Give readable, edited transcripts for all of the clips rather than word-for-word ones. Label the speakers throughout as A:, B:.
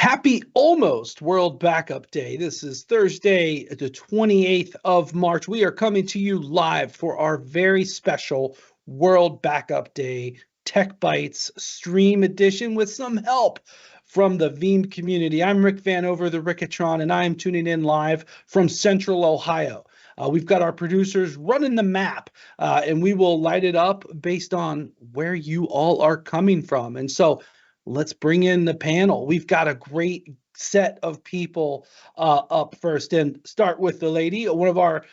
A: Happy almost World Backup Day. This is Thursday, the 28th of March. We are coming to you live for our very special World Backup Day Tech Bites stream edition with some help from the Veeam community. I'm Rick Vanover, the Rickatron, and I am tuning in live from Central Ohio. We've got our producers running the map, and we will light it up based on where you all are coming from. And so let's bring in the panel. We've got a great set of people up first, and start with the lady, one of our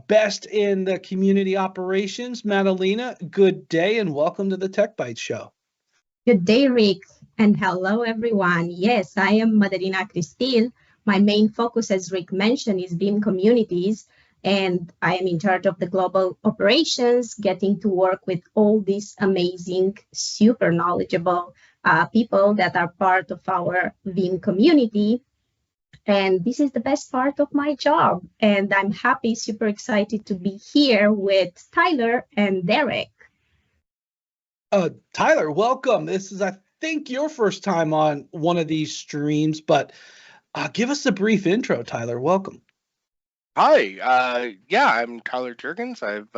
A: best in the community operations, Madalina. Good day and welcome to the Tech Bites show.
B: Good day, Rick, and hello, everyone. Yes, I am Madalina Cristil. My main focus, as Rick mentioned, is Veeam communities, and I am in charge of the global operations, getting to work with all these amazing, super knowledgeable people that are part of our Veeam community. And this is the best part of my job. And I'm happy, super excited to be here with Tyler and Derek.
A: Tyler, welcome. This is, I think, your first time on one of these streams, but give us a brief intro, Tyler. Welcome.
C: Hi, yeah, I'm Tyler Jurgens. I've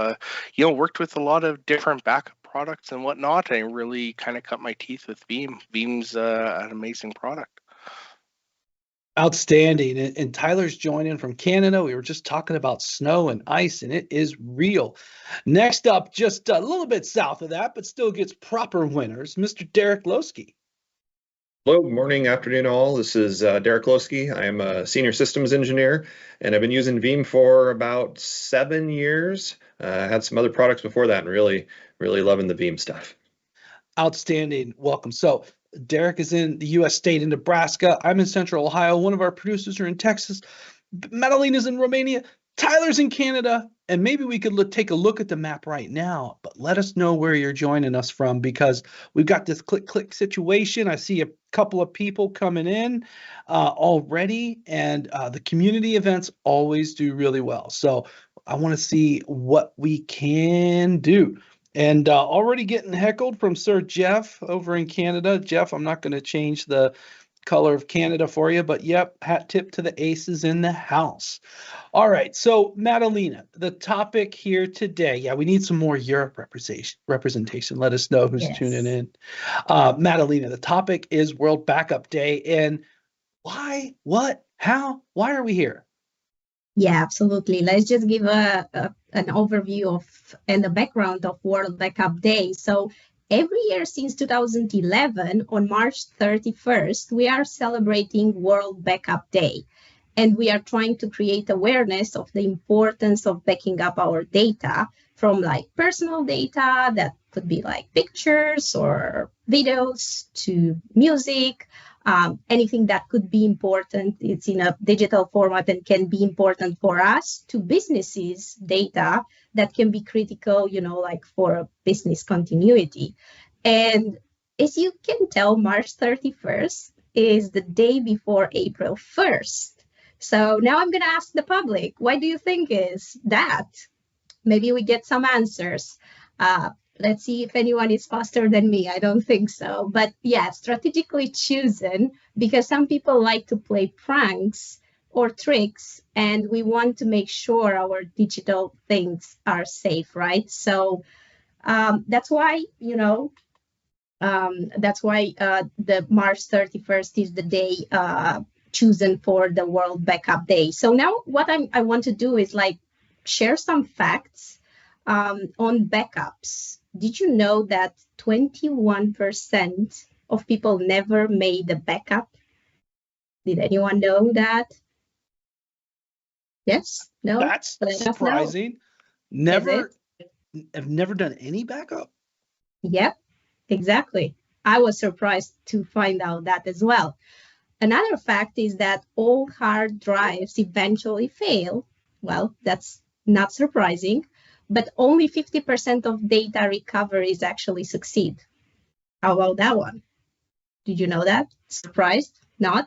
C: worked with a lot of different backup products and whatnot. I really kind of cut my teeth with Veeam. Veeam's an amazing product.
A: Outstanding. And Tyler's joining from Canada. We were just talking about snow and ice, and it is real. Next up, just a little bit south of that, but still gets proper winters, Mr. Derek Loseke.
D: Hello, morning, afternoon, all. This is Derek Loseke. I am a senior systems engineer, and I've been using Veeam for about 7 years. I had some other products before that, and really loving the Veeam stuff.
A: Outstanding. Welcome. So Derek is in the U.S. state in Nebraska. I'm in Central Ohio. One of our producers are in Texas. Madalina's in Romania. Tyler's in Canada. And maybe we could take a look at the map right now, but let us know where you're joining us from, because we've got this click situation. I see a couple of people coming in already, and the community events always do really well. So I want to see what we can do. And already getting heckled from Sir Jeff over in Canada. Jeff, I'm not going to change the color of Canada for you, but yep, hat tip to the aces in the house. All right, so Madalina, the topic here today, yeah, we need some more Europe representation. Let us know who's tuning in. Madalina, the topic is World Backup Day, and why, what, how, why are we here?
B: Yeah, absolutely. Let's just give an overview of and the background of World Backup Day. So every year since 2011, on March 31st, we are celebrating World Backup Day. And we are trying to create awareness of the importance of backing up our data, from like personal data that could be like pictures or videos to music, anything that could be important. It's in a digital format and can be important for us, to businesses data that can be critical, like for business continuity. And as you can tell, March 31st is the day before April 1st. So now I'm going to ask the public, why do you think is that? Maybe we get some answers. Let's see if anyone is faster than me. I don't think so. But yeah, strategically chosen because some people like to play pranks or tricks, and we want to make sure our digital things are safe, right? So that's why, the March 31st is the day chosen for the World Backup Day. So now what I want to do is like share some facts on backups. Did you know that 21% of people never made a backup? Did anyone know that? Yes? No?
A: That's surprising. I've never done any backup.
B: Yep, exactly. I was surprised to find out that as well. Another fact is that all hard drives eventually fail. Well, that's not surprising, but only 50% of data recoveries actually succeed. How about that one? Did you know that? Surprised? Not?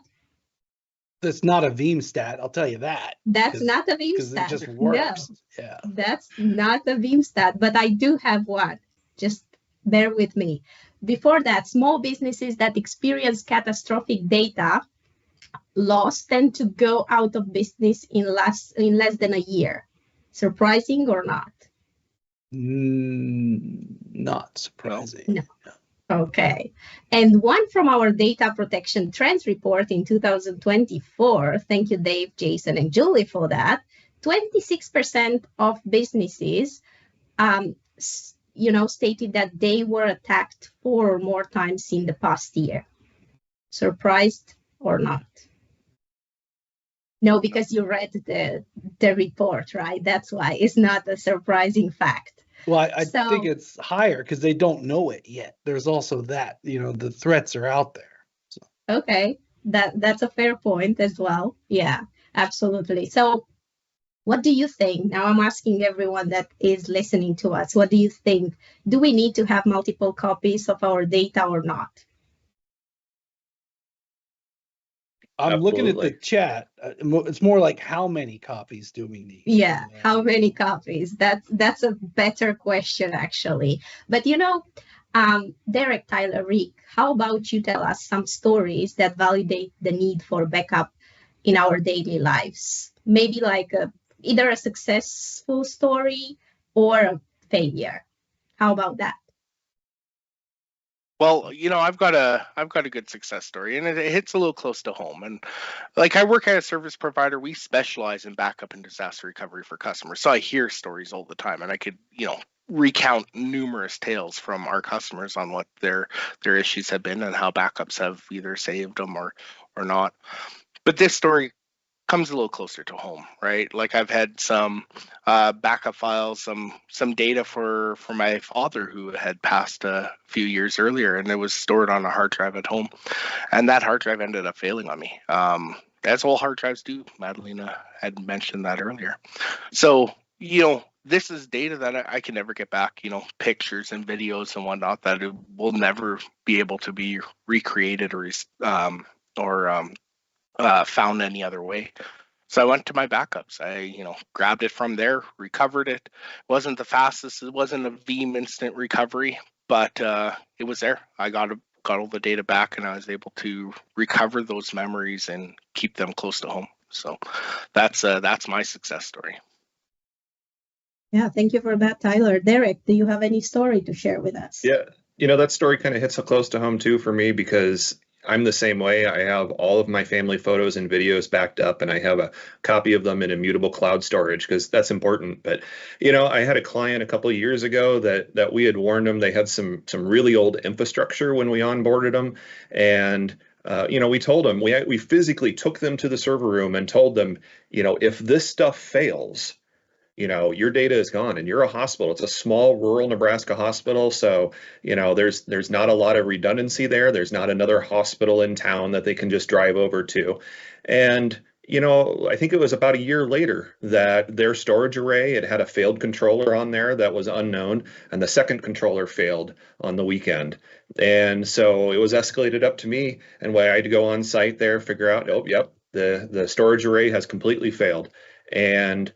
A: That's not a Veeam stat, I'll tell you that.
B: That's not a Veeam stat.
A: Because it just works.
B: No,
A: yeah.
B: That's not a Veeam stat, but I do have one. Just bear with me. Before that, small businesses that experience catastrophic data laws tend to go out of business in less than a year. Surprising or not?
A: Not surprising.
B: No. Okay. And one from our data protection trends report in 2024, thank you, Dave, Jason, and Julie for that, 26% of businesses stated that they were attacked 4 or more times in the past year. Surprised or not? No, because you read the report, right? That's why it's not a surprising fact.
A: Well, I think it's higher because they don't know it yet. There's also that, the threats are out there. So.
B: Okay, that's a fair point as well. Yeah, absolutely. So what do you think? Now I'm asking everyone that is listening to us, what do you think? Do we need to have multiple copies of our data or not?
A: I'm looking at the chat. It's more like how many copies do we need?
B: Yeah, how many copies? That's a better question, actually. But Derek, Tyler, Rick, how about you tell us some stories that validate the need for backup in our daily lives? Maybe like either a successful story or a failure. How about that?
C: Well, I've got a good success story, and it hits a little close to home. And like, I work at a service provider. We specialize in backup and disaster recovery for customers. So I hear stories all the time, and I could, recount numerous tales from our customers on what their issues have been and how backups have either saved them or not. But this story comes a little closer to home, right? Like, I've had some backup files, some data for my father who had passed a few years earlier, and it was stored on a hard drive at home, and that hard drive ended up failing on me. That's all hard drives do. Madalina had mentioned that earlier. So, this is data that I can never get back, pictures and videos and whatnot that it will never be able to be recreated or found any other way. So I went to my backups. I, grabbed it from there, recovered it. It wasn't the fastest. It wasn't a Veeam instant recovery, but it was there. I got all the data back, and I was able to recover those memories and keep them close to home. So that's my success story.
B: Yeah, thank you for that, Tyler. Derek, do you have any story to share with us?
D: Yeah, that story kind of hits so close to home too for me, because I'm the same way. I have all of my family photos and videos backed up, and I have a copy of them in immutable cloud storage because that's important. But, I had a client a couple of years ago that we had warned them they had some really old infrastructure when we onboarded them. And, we told them, we physically took them to the server room and told them, if this stuff fails, your data is gone, and you're a hospital. It's a small rural Nebraska hospital. So, there's not a lot of redundancy there. There's not another hospital in town that they can just drive over to. And, I think it was about a year later that their storage array, it had a failed controller on there that was unknown, and the second controller failed on the weekend. And so it was escalated up to me, and I had to go on site there, figure out, the storage array has completely failed. And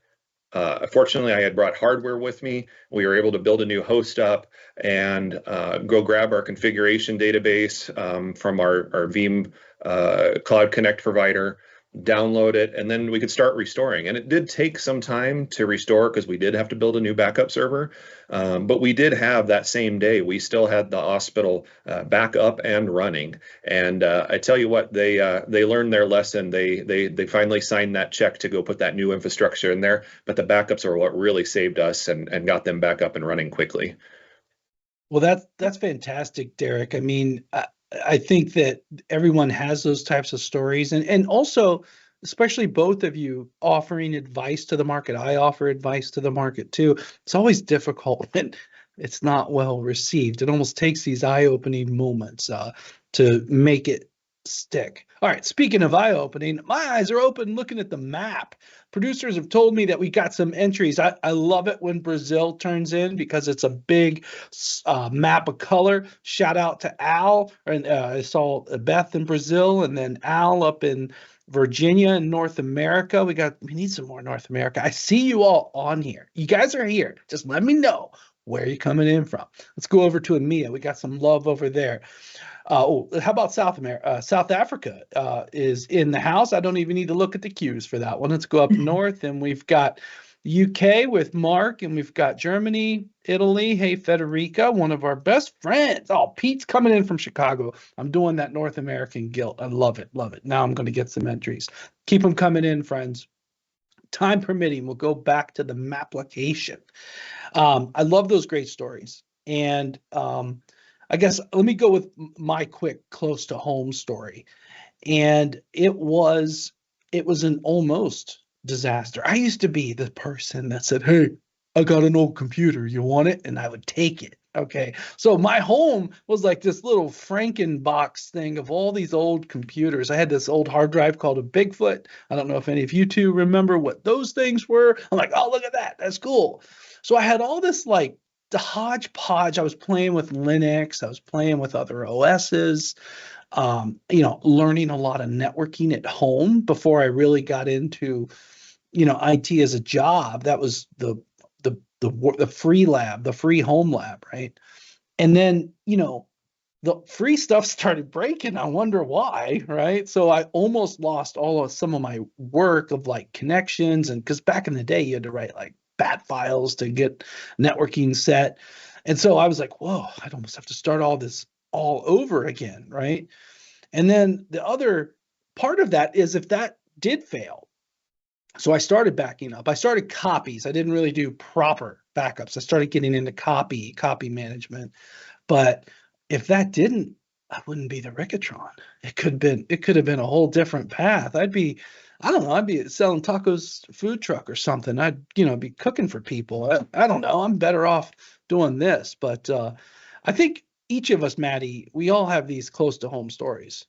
D: fortunately, I had brought hardware with me. We were able to build a new host up and go grab our configuration database from our Veeam Cloud Connect provider, download it, and then we could start restoring. And it did take some time to restore because we did have to build a new backup server. But we did have that same day, we still had the hospital back up and running. And I tell you what, they learned their lesson. They finally signed that check to go put that new infrastructure in there. But the backups are what really saved us and got them back up and running quickly.
A: Well, that's fantastic, Derek. I mean, I think that everyone has those types of stories, and also, especially both of you offering advice to the market. I offer advice to the market too. It's always difficult when it's not well received. It almost takes these eye-opening moments to make it stick. All right, speaking of eye-opening, my eyes are open looking at the map. Producers have told me that we got some entries. I love it when Brazil turns in because it's a big map of color. Shout out to Al. And I saw Beth in Brazil, and then Al up in Virginia in North America. We need some more North America. I see you all on here. You guys are here. Just let me know Where are you coming in from? Let's go over to EMEA. We got some love over there. How about South America? South Africa is in the house. I don't even need to look at the cues for that one. Let's go up north, and we've got UK with Mark, and we've got Germany, Italy. Hey, Federica, one of our best friends. Oh, Pete's coming in from Chicago. I'm doing that North American guilt. I love it, love it. Now I'm going to get some entries. Keep them coming in, friends. Time permitting, we'll go back to the Maplication. I love those great stories. And I guess let me go with my quick close to home story. And it was an almost disaster. I used to be the person that said, hey, I got an old computer. You want it? And I would take it. Okay. So my home was like this little Frankenbox thing of all these old computers. I had this old hard drive called a Bigfoot. I don't know if any of you two remember what those things were. I'm like, oh, look at that. That's cool. So I had all this like the hodgepodge. I was playing with Linux. I was playing with other OSs, learning a lot of networking at home before I really got into, IT as a job. That was the free lab, the free home lab, right? And then, the free stuff started breaking. I wonder why, right? So I almost lost some of my work of like connections, and because back in the day you had to write like bat files to get networking set. And so I was like, whoa, I'd almost have to start all this all over again, right? And then the other part of that is if that did fail, so I started backing up. I started copies. I didn't really do proper backups. I started getting into copy management. But if that didn't, I wouldn't be the Ricatron. It could have been a whole different path. I'd be selling tacos food truck or something. I'd, be cooking for people. I don't know. I'm better off doing this. But I think each of us, Maddie, we all have these close to home stories.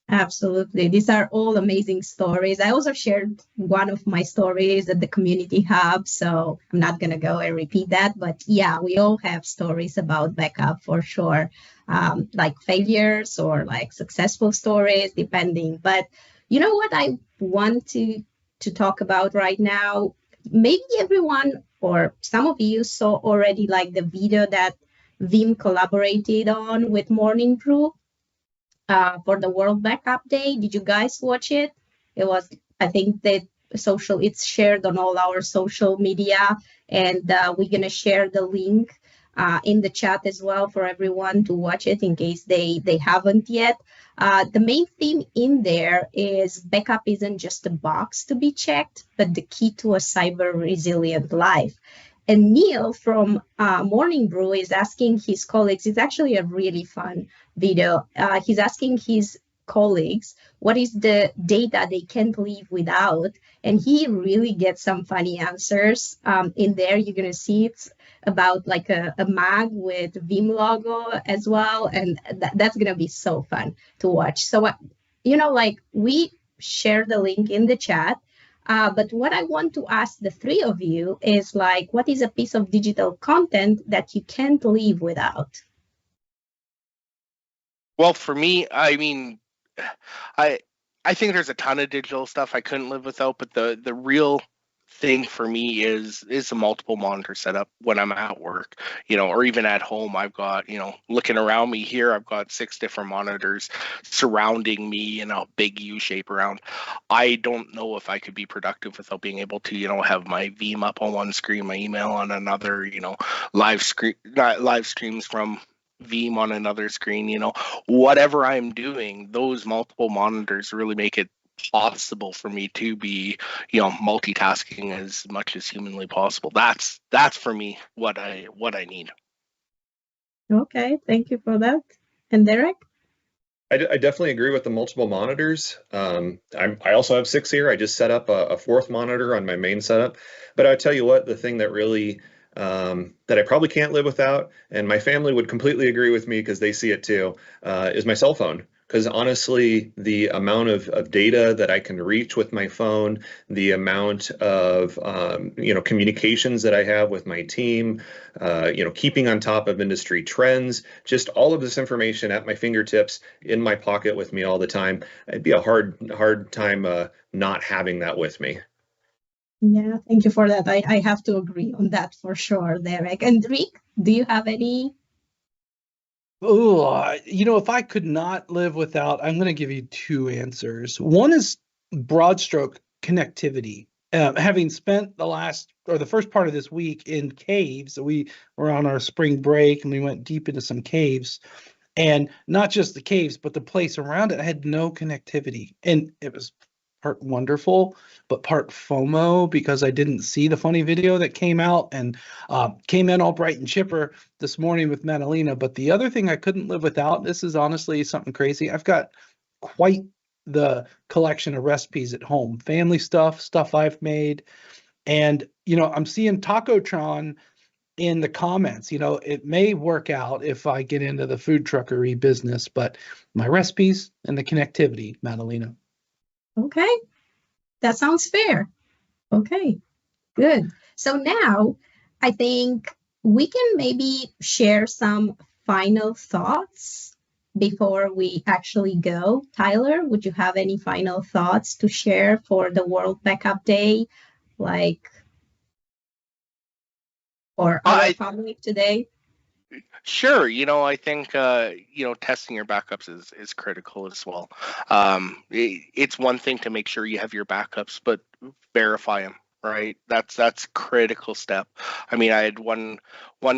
B: Absolutely. These are all amazing stories. I also shared one of my stories at the community hub, so I'm not going to go and repeat that. But yeah, we all have stories about backup for sure, like failures or like successful stories, depending. But you know what I want to talk about right now? Maybe everyone or some of you saw already like the video that Veeam collaborated on with Morning Brew. For the World Backup Day. Did you guys watch it? It was, I think that it's shared on all our social media, and we're gonna share the link in the chat as well for everyone to watch it in case they haven't yet. The main theme in there is backup isn't just a box to be checked, but the key to a cyber resilient life. And Neil from Morning Brew is asking his colleagues, it's actually a really fun video. He's asking his colleagues, what is the data they can't live without? And he really gets some funny answers. In there, you're going to see it's about like a mug with Veeam logo as well. And that's going to be so fun to watch. So, we share the link in the chat. But what I want to ask the three of you is like, what is a piece of digital content that you can't live without?
C: Well, for me, I mean, I think there's a ton of digital stuff I couldn't live without, but the real thing for me is a multiple monitor setup when I'm at work, or even at home. I've got, looking around me here, I've got 6 different monitors surrounding me in a big U shape around. I don't know if I could be productive without being able to, have my Veeam up on one screen, my email on another, live streams from Veeam on another screen, whatever I'm doing, those multiple monitors really make it possible for me to be, multitasking as much as humanly possible. That's for me what I need.
B: Okay, thank you for that. And Derek?
D: I definitely agree with the multiple monitors. I also have 6 here. I just set up a 4th monitor on my main setup. But I tell you what, the thing that really that I probably can't live without, and my family would completely agree with me because they see it too, is my cell phone. Because honestly, the amount of data that I can reach with my phone, the amount of communications that I have with my team, keeping on top of industry trends, just all of this information at my fingertips in my pocket with me all the time. It'd be a hard time not having that with me.
B: Yeah, thank you for that. I have to agree on that for sure, Derek. And Rick? Do you have any?
A: Oh, if I could not live without, I'm going to give you two answers. One is broad stroke connectivity. Having spent the first part of this week in caves, we were on our spring break and we went deep into some caves, and not just the caves, but the place around it had no connectivity. And it was part wonderful, but part FOMO because I didn't see the funny video that came out and came in all bright and chipper this morning with Madalina. But the other thing I couldn't live without, this is honestly something crazy. I've got quite the collection of recipes at home, family stuff I've made. And, I'm seeing Tacotron in the comments. It may work out if I get into the food truckery business, but my recipes and the connectivity, Madalina.
B: Okay, that sounds fair. Okay, good. So now I think we can maybe share some final thoughts before we actually go. Tyler, would you have any final thoughts to share for the World Backup Day, or our public today?
C: Sure. I think, testing your backups is critical as well. It's one thing to make sure you have your backups, but verify them, right? That's critical step. I mean, I had one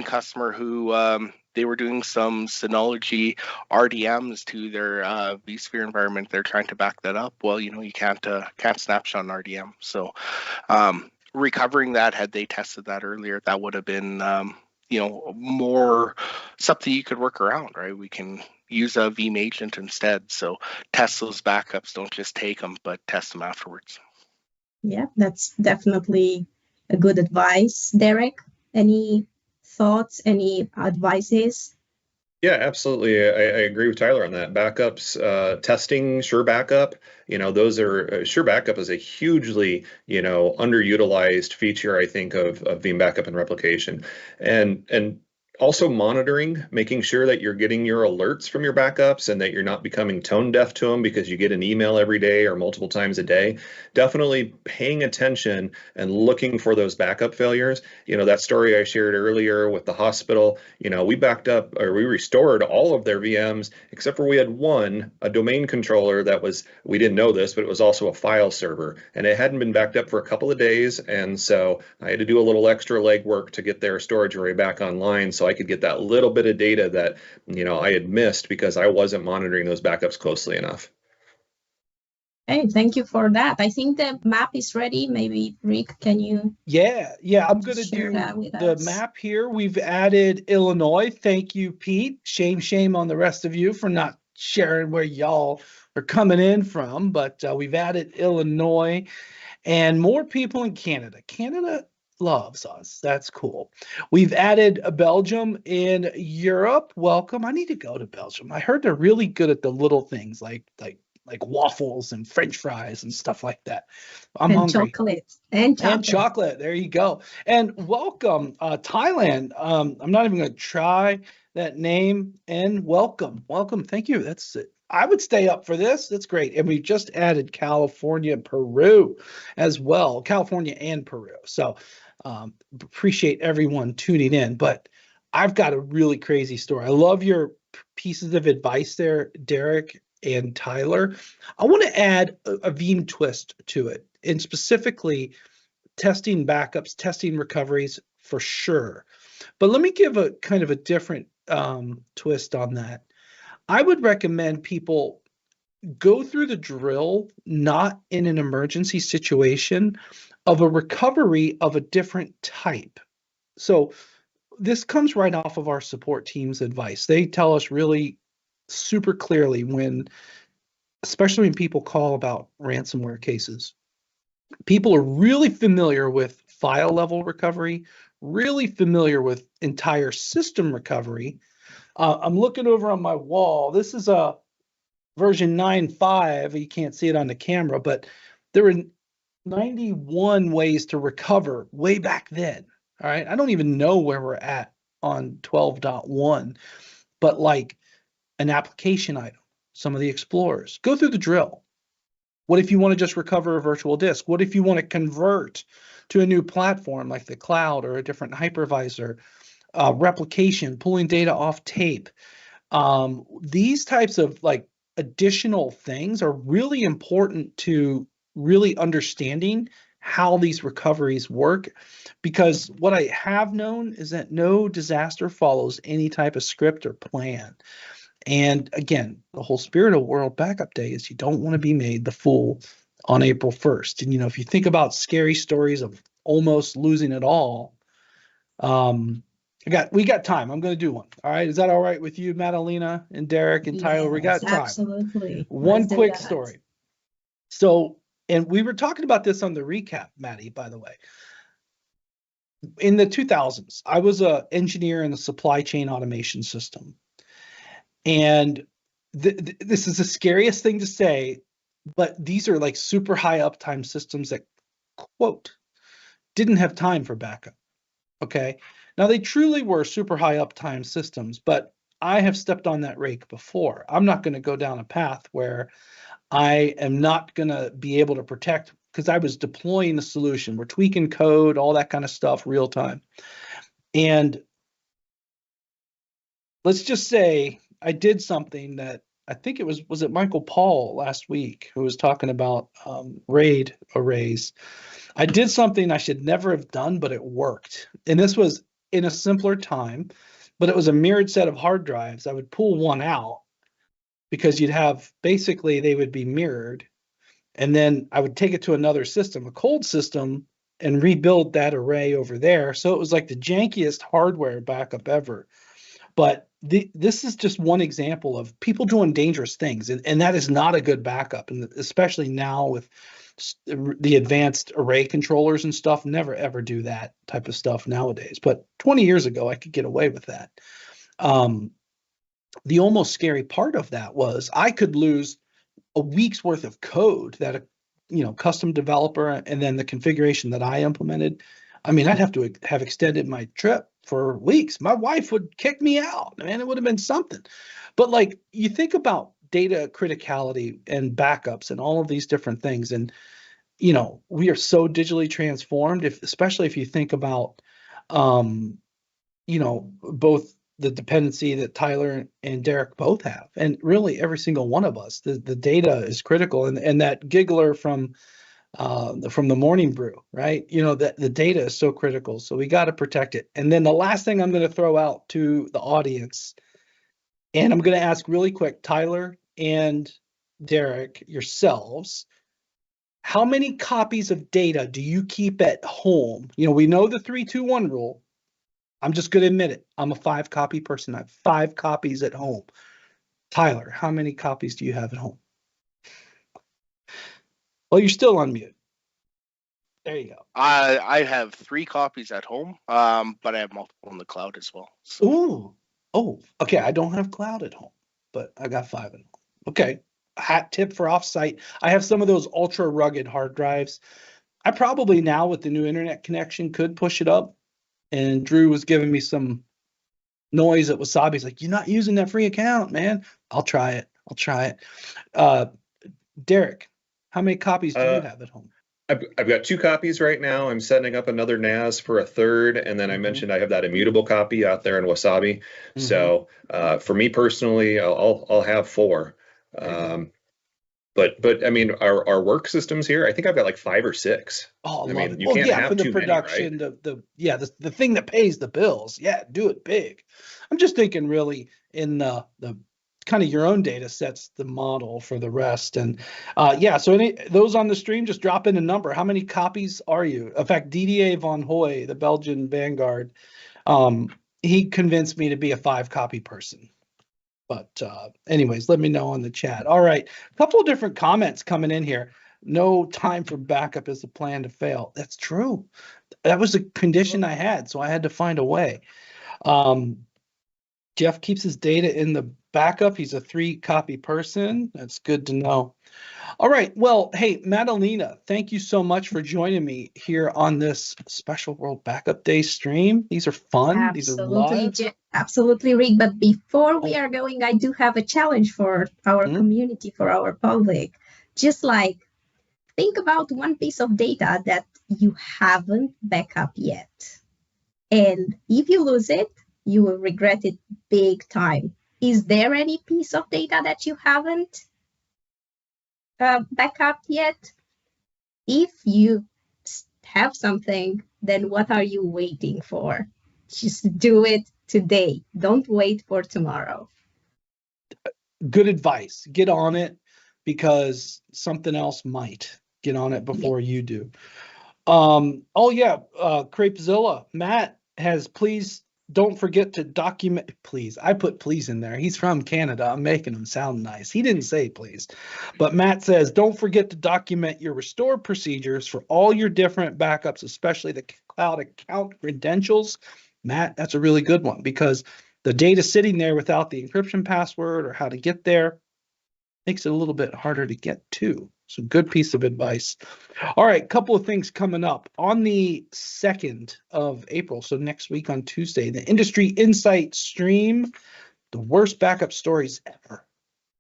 C: customer who, they were doing some Synology RDMs to their vSphere environment. They're trying to back that up. Well, you can't snapshot an RDM. So recovering that, had they tested that earlier, that would have been more something you could work around, right? We can use a Veeam agent instead. So test those backups. Don't just take them, but test them afterwards.
B: Yeah, that's definitely a good advice. Derek, any thoughts, any advices?
D: Yeah, absolutely. I agree with Tyler on that. Backups, testing, Sure Backup, those are Sure Backup is a hugely, underutilized feature, I think, of Veeam backup and replication. And also monitoring, making sure that you're getting your alerts from your backups and that you're not becoming tone deaf to them because you get an email every day or multiple times a day. Definitely paying attention and looking for those backup failures. That story I shared earlier with the hospital, we backed up or we restored all of their VMs except for we had a domain controller we didn't know this, but it was also a file server and it hadn't been backed up for a couple of days. And so I had to do a little extra legwork to get their storage array back online so I could get that little bit of data that, I had missed because I wasn't monitoring those backups closely enough.
B: Hey, thank you for that. I think the map is ready. Maybe Rick, can you?
A: Yeah, I'm going to do the map here. We've added Illinois. Thank you, Pete. Shame on the rest of you for not sharing where y'all are coming in from, but we've added Illinois and more people in Canada. Canada loves us. That's cool. We've added Belgium in Europe. Welcome. I need to go to Belgium. I heard they're really good at the little things like waffles and French fries and stuff like that. I'm hungry.
B: And
A: chocolate. There you go. And welcome, Thailand. I'm not even going to try that name. And welcome. Thank you. That's it. I would stay up for this. That's great. And we just added California and Peru as well. California and Peru. So appreciate everyone tuning in. But I've got a really crazy story. I love your pieces of advice there, Derek and Tyler. I want to add a Veeam twist to it, and specifically testing backups, testing recoveries for sure. But let me give a kind of a different twist on that. I would recommend people go through the drill, not in an emergency situation, of a recovery of a different type. So this comes right off of our support team's advice. They tell us really super clearly especially when people call about ransomware cases, people are really familiar with file level recovery, really familiar with entire system recovery. I'm looking over on my wall. This is a version 9.5. You can't see it on the camera, but there were 91 ways to recover way back then. All right. I don't even know where we're at on 12.1, but like an application item, some of the explorers, go through the drill. What if you want to just recover a virtual disk? What if you want to convert to a new platform like the cloud or a different hypervisor? replication, pulling data off tape. These types of like additional things are really important to really understanding how these recoveries work, because what I have known is that no disaster follows any type of script or plan. And again, the whole spirit of World Backup Day is you don't want to be made the fool on April 1st. And, if you think about scary stories of almost losing it all, we got time. I'm going to do one. All right. Is that all right with you, Madalina and Derek and Tyler? We got
B: Yes,
A: time.
B: absolutely.
A: One
B: Let's do
A: quick
B: that.
A: story. So, and we were talking about this on the recap, Maddie, by the way. In the 2000s, I was an engineer in the supply chain automation system. And this is the scariest thing to say, but these are like super high uptime systems that, quote, didn't have time for backup. Okay. Now they truly were super high uptime systems, but I have stepped on that rake before. I'm not going to go down a path where I am not going to be able to protect, because I was deploying the solution. We're tweaking code, all that kind of stuff, real time. And let's just say I did something that I think was it Michael Paul last week who was talking about RAID arrays. I did something I should never have done, but it worked. And this was in a simpler time, but it was a mirrored set of hard drives. I would pull one out because you'd have, basically they would be mirrored. And then I would take it to another system, a cold system, and rebuild that array over there. So it was like the jankiest hardware backup ever. But this is just one example of people doing dangerous things. And that is not a good backup. And especially now with the advanced array controllers and stuff, never ever do that type of stuff nowadays. But 20 years ago, I could get away with that. The almost scary part of that was I could lose a week's worth of code that a custom developer, and then the configuration that I implemented. I mean, I'd have to have extended my trip for weeks. My wife would kick me out. Man, it would have been something. But like, you think about data criticality and backups and all of these different things. And, we are so digitally transformed, especially if you think about, both the dependency that Tyler and Derek both have, and really every single one of us. The data is critical, and that giggler from the morning brew, right? That the data is so critical, so we got to protect it. And then the last thing I'm going to throw out to the audience, and I'm going to ask really quick, Tyler and Derek, yourselves, how many copies of data do you keep at home? We know the 3-2-1 rule. I'm just going to admit it. I'm a 5-copy person. I have 5 copies at home. Tyler, how many copies do you have at home? Well, you're still on mute. There you go.
C: I have 3 copies at home, but I have multiple in the cloud as well. So.
A: Ooh. Oh, okay. I don't have cloud at home, but I got 5 at home. Okay. Hat tip for offsite. I have some of those ultra rugged hard drives. I probably now with the new internet connection could push it up. And Drew was giving me some noise at Wasabi. He's like, "You're not using that free account, man." I'll try it. Derek, how many copies do you have at home?
D: I've got 2 copies right now. I'm setting up another NAS for a third, and then I mentioned I have that immutable copy out there in Wasabi. So for me personally, I'll have 4. But I mean, our work systems here, I think I've got like 5 or 6.
A: Oh, I
D: mean,
A: love it.
D: you can't have
A: for the
D: too
A: production,
D: many, right?
A: the thing that pays the bills. Yeah, do it big. I'm just thinking really in the kind of your own data sets the model for the rest. And so those on the stream, just drop in a number. How many copies are you? In fact, Didier Van Hoy, the Belgian Vanguard, he convinced me to be a 5-copy person. But anyways, let me know on the chat. All right, a couple of different comments coming in here. No time for backup is a plan to fail. That's true. That was a condition I had, so I had to find a way. Jeff keeps his data in the backup. He's a 3-copy person. That's good to know. All right. Well, hey, Madalina, thank you so much for joining me here on this special World Backup Day stream. These are fun.
B: Absolutely,
A: These are live.
B: Absolutely, Rick. But before we are going, I do have a challenge for our community, for our public. Just like, think about one piece of data that you haven't backed up yet. And if you lose it, you will regret it big time. Is there any piece of data that you haven't backup yet? If you have something, then what are you waiting for? Just do it today. Don't wait for tomorrow.
A: Good advice. Get on it because something else might get on it before you do. Oh yeah, Crepezilla. Matt has please don't forget to document. Please, I put please in there. He's from Canada. I'm making him sound nice. He didn't say please, but Matt says don't forget to document your restore procedures for all your different backups, especially the cloud account credentials. Matt, that's a really good one because the data sitting there without the encryption password or how to get there makes it a little bit harder to get to. So good piece of advice. All right, couple of things coming up. On the 2nd of April, so next week on Tuesday, the Industry Insight stream, the worst backup stories ever.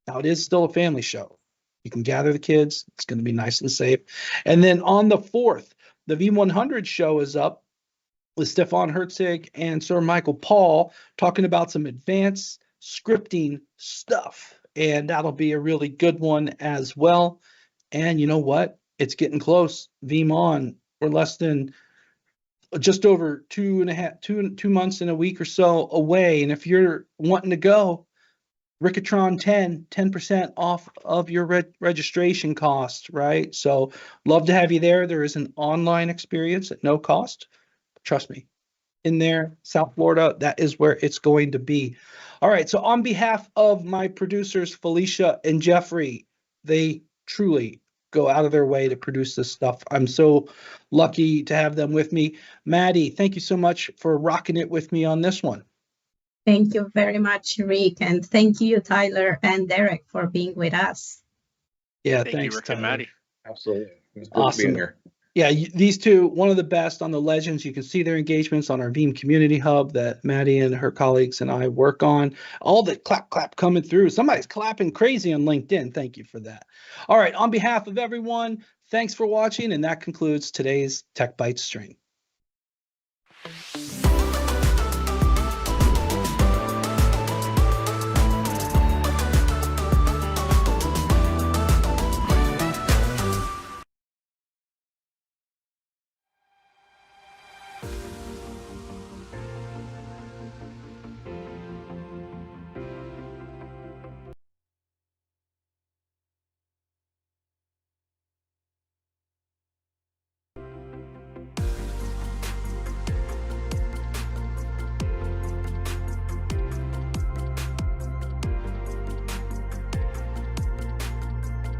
A: Now, it is still a family show. You can gather the kids. It's going to be nice and safe. And then on the 4th, the V100 show is up with Stefan Herzig and Sir Michael Paul talking about some advanced scripting stuff. And that'll be a really good one as well. And you know what? It's getting close. Veeam on. We're less than just over 2 months and a week or so away. And if you're wanting to go, Rickatron 10% off of your registration cost, right? So love to have you there. There is an online experience at no cost. Trust me, in there, South Florida, that is where it's going to be. All right, so on behalf of my producers, Felicia and Jeffrey, they truly go out of their way to produce this stuff. I'm so lucky to have them with me. Maddie, thank you so much for rocking it with me on this one.
B: Thank you very much, Rick, and thank you, Tyler and Derek, for being with us.
A: Yeah,
C: Thank
A: thanks,
C: you, Rick
A: Tyler.
C: and Maddie.
D: Absolutely. It was great being here.
A: Yeah, these two, one of the best on the Legends. You can see their engagements on our Veeam Community Hub that Maddie and her colleagues and I work on. All the clap coming through. Somebody's clapping crazy on LinkedIn. Thank you for that. All right, on behalf of everyone, thanks for watching, and that concludes today's Tech Bytes stream.